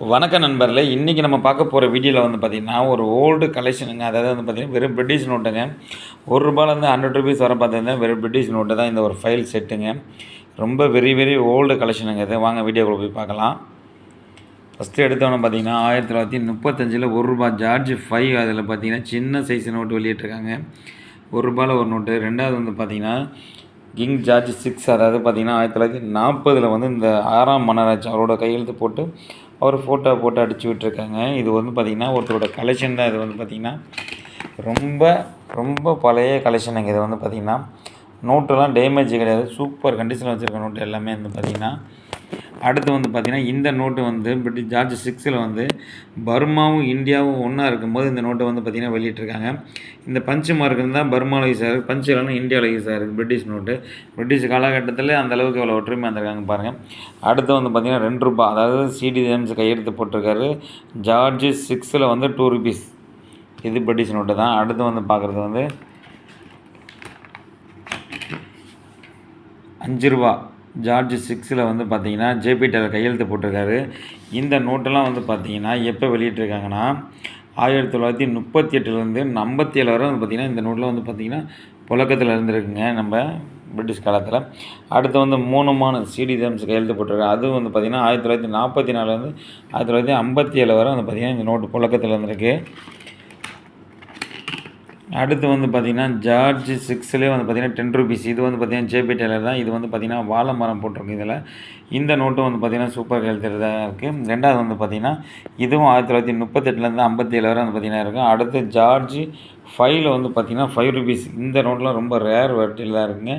வணக்கம் நண்பர்களே, இன்றைக்கி நம்ம பார்க்க போகிற வீடியோவில் வந்து பார்த்திங்கன்னா ஒரு ஓல்டு கலெக்ஷனுங்க. அதாவது வந்து பார்த்திங்கன்னா வெறும் பிரிட்டிஷ் நோட்டுங்க. ₹1 100 வர பார்த்திங்கன்னா வெறும் பிரிட்டிஷ் நோட்டு தான் இந்த ஒரு ஃபைல் செட்டுங்க. ரொம்ப வெரி வெரி ஓல்டு கலெக்ஷனுங்க இது. வாங்க வீடியோக்குள்ளே போய் பார்க்கலாம். ஃபஸ்ட்டு எடுத்தவொன்னே பார்த்திங்கன்னா 1935 ₹1 ஜார்ஜ் 5 அதில் பார்த்திங்கன்னா சின்ன சைஸ் நோட்டு வெளியிட்டிருக்காங்க. ₹1 ஒரு நோட்டு. ரெண்டாவது வந்து பார்த்திங்கன்னா கிங் ஜார்ஜ் 6 அதாவது பார்த்திங்கன்னா 1940 வந்து இந்த 6ஆம் மன்னராட்சி அவரோட கையெழுத்து போட்டு அவர் ஃபோட்டோ போட்டு அடித்து விட்டுருக்காங்க. இது வந்து பார்த்திங்கன்னா ஒருத்தரோட கலெக்ஷன் தான். இது வந்து பார்த்திங்கன்னா ரொம்ப ரொம்ப பழைய கலெக்ஷனுங்க. இது வந்து பார்த்திங்கன்னா நோட்டெல்லாம் டேமேஜ் கிடையாது, சூப்பர் கண்டிஷனில் வச்சுருக்க நோட்டு எல்லாமே வந்து பார்த்திங்கன்னா. அடுத்து வந்து பார்த்திங்கன்னா இந்த நோட்டு வந்து பிரிட்டிஷ் ஜார்ஜ் 6 வந்து பர்மாவும் இந்தியாவும் ஒன்றா இருக்கும்போது இந்த நோட்டை வந்து பார்த்திங்கன்னா வெளியிட்டிருக்காங்க. இந்த பஞ்சு மார்க் இருந்தால் பர்மாவில் யூஸ் ஆகிருக்கு, பஞ்சு இல்லைன்னா இந்தியாவில் யூஸ் ஆகிருக்கு. பிரிட்டிஷ் நோட்டு பிரிட்டிஷ் காலகட்டத்தில் அந்தளவுக்கு எவ்வளோ ஒற்றுமை வந்திருக்காங்க பாருங்கள். அடுத்து வந்து பார்த்திங்கன்னா ₹2 அதாவது சிடி ஜேம்ஸ் கையெழுத்து போட்டிருக்காரு. ஜார்ஜ் 6 வந்து ₹2 இது பிரிட்டிஷ் நோட்டு தான். அடுத்து வந்து பார்க்குறது வந்து ₹5 ஜார்ஜ் 6 வந்து பார்த்திங்கன்னா ஜேபி டெய்லர் கையெழுத்து போட்டிருக்காரு. இந்த நோட்டெல்லாம் வந்து பார்த்திங்கன்னா எப்போ வெளியிட்டிருக்காங்கன்னா 1938 57 வரை வந்து பார்த்திங்கன்னா இந்த நோட்டில் வந்து பார்த்திங்கன்னா புழக்கத்தில் இருந்திருக்குங்க நம்ம பிரிட்டிஷ் காலத்தில். அடுத்து வந்து 3 சிடி ஜேம்ஸ் கையெழுத்து போட்டிருக்காரு. அதுவும் வந்து பார்த்திங்கன்னா 1944 1957 வரை வந்து பார்த்திங்கன்னா இந்த நோட்டு புழக்கத்தில் இருந்திருக்கு. அடுத்து வந்து பார்த்திங்கன்னா ஜார்ஜ் 6 வந்து பார்த்திங்கன்னா ₹10 இது வந்து பார்த்திங்கன்னா ஜேபி டெய்லர் தான். இது வந்து பார்த்திங்கன்னா வாழை மரம் போட்டிருக்கு இதில். இந்த நோட்டும் வந்து பார்த்திங்கன்னா சூப்பர் கையெழுத்து தான் இருக்குது. ரெண்டாவது வந்து பார்த்திங்கன்னா இதுவும் 1938 57 வரை வந்து பார்த்திங்கன்னா இருக்கும். அடுத்து ஜார்ஜ் 5 வந்து பார்த்திங்கன்னா ₹5 இந்த நோட்லாம் ரொம்ப ரேர் வெரைட்டியில் தான் இருக்குங்க.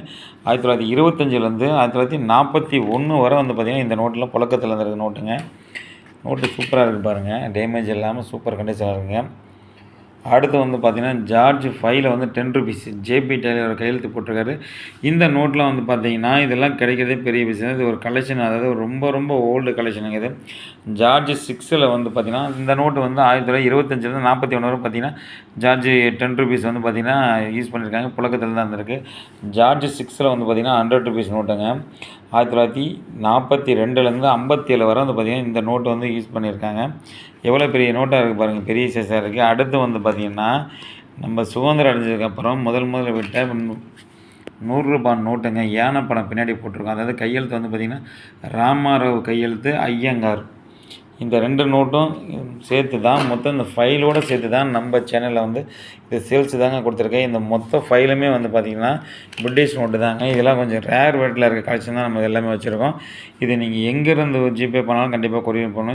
1925 1941 வரை வந்து பார்த்திங்கன்னா இந்த நோட்டெலாம் புழக்கத்தில் இருந்திருக்கு நோட்டுங்க. நோட்டு சூப்பராக இருக்குது பாருங்கள், டேமேஜ் இல்லாமல் சூப்பர் கண்டிஷனாக இருக்குங்க. அடுத்து வந்து பார்த்திங்கன்னா ஜார்ஜ் 5 வந்து ₹10 ஜேபி டெய்லர் கையெழுத்து போட்டிருக்காரு. இந்த நோட்டில் வந்து பார்த்திங்கன்னா இதெல்லாம் கிடைக்கிறதே பெரிய விஷயம். இது ஒரு கலெக்ஷன், அதாவது ரொம்ப ரொம்ப ஓல்டு கலெக்ஷனுங்க இது. ஜார்ஜ் 6 வந்து பார்த்திங்கன்னா இந்த நோட்டு வந்து 1925 41 வரை பார்த்திங்கன்னா ஜார்ஜ் ₹10 வந்து பார்த்திங்கன்னா யூஸ் பண்ணியிருக்காங்க, புழக்கத்தில் தான் இருந்திருக்கு. ஜார்ஜ் 6 வந்து பார்த்திங்கன்னா ₹100 நோட்டுங்க. 1942 57 வரை வந்து பார்த்திங்கன்னா இந்த நோட்டு வந்து யூஸ் பண்ணியிருக்காங்க. எவ்வளோ பெரிய நோட்டாக இருக்குது பாருங்கள், பெரிய சைஸாக இருக்குது. அடுத்து வந்து பார்த்திங்கன்னா நம்ம சுதந்திரம் அடைஞ்சதுக்கப்புறம் முதல்ல விட்ட ₹100 நோட்டுங்க. யானை படம் பின்னாடி போட்டிருக்கோம். அதாவது கையெழுத்து வந்து பார்த்திங்கன்னா ராமாராவ் கையெழுத்து, ஐயங்கார். இந்த 2 நோட்டும் சேர்த்து தான் மொத்தம் இந்த ஃபைலோடு சேர்த்து தான் நம்ம சேனலில் வந்து இது சேல்ஸ் தாங்க கொடுத்துருக்கேன். இந்த மொத்த ஃபைலுமே வந்து பார்த்திங்கன்னா பிரிட்டிஷ் நோட்டு தாங்க. இதெல்லாம் கொஞ்சம் ரேர் வெரைட்டியில் இருக்க கலெக்ஷன் தான் நம்ம எல்லாமே வச்சுருக்கோம். இது நீங்கள் எங்கேருந்து ஜிபே பண்ணாலும் கண்டிப்பாக கொரியர் பண்ணணும்.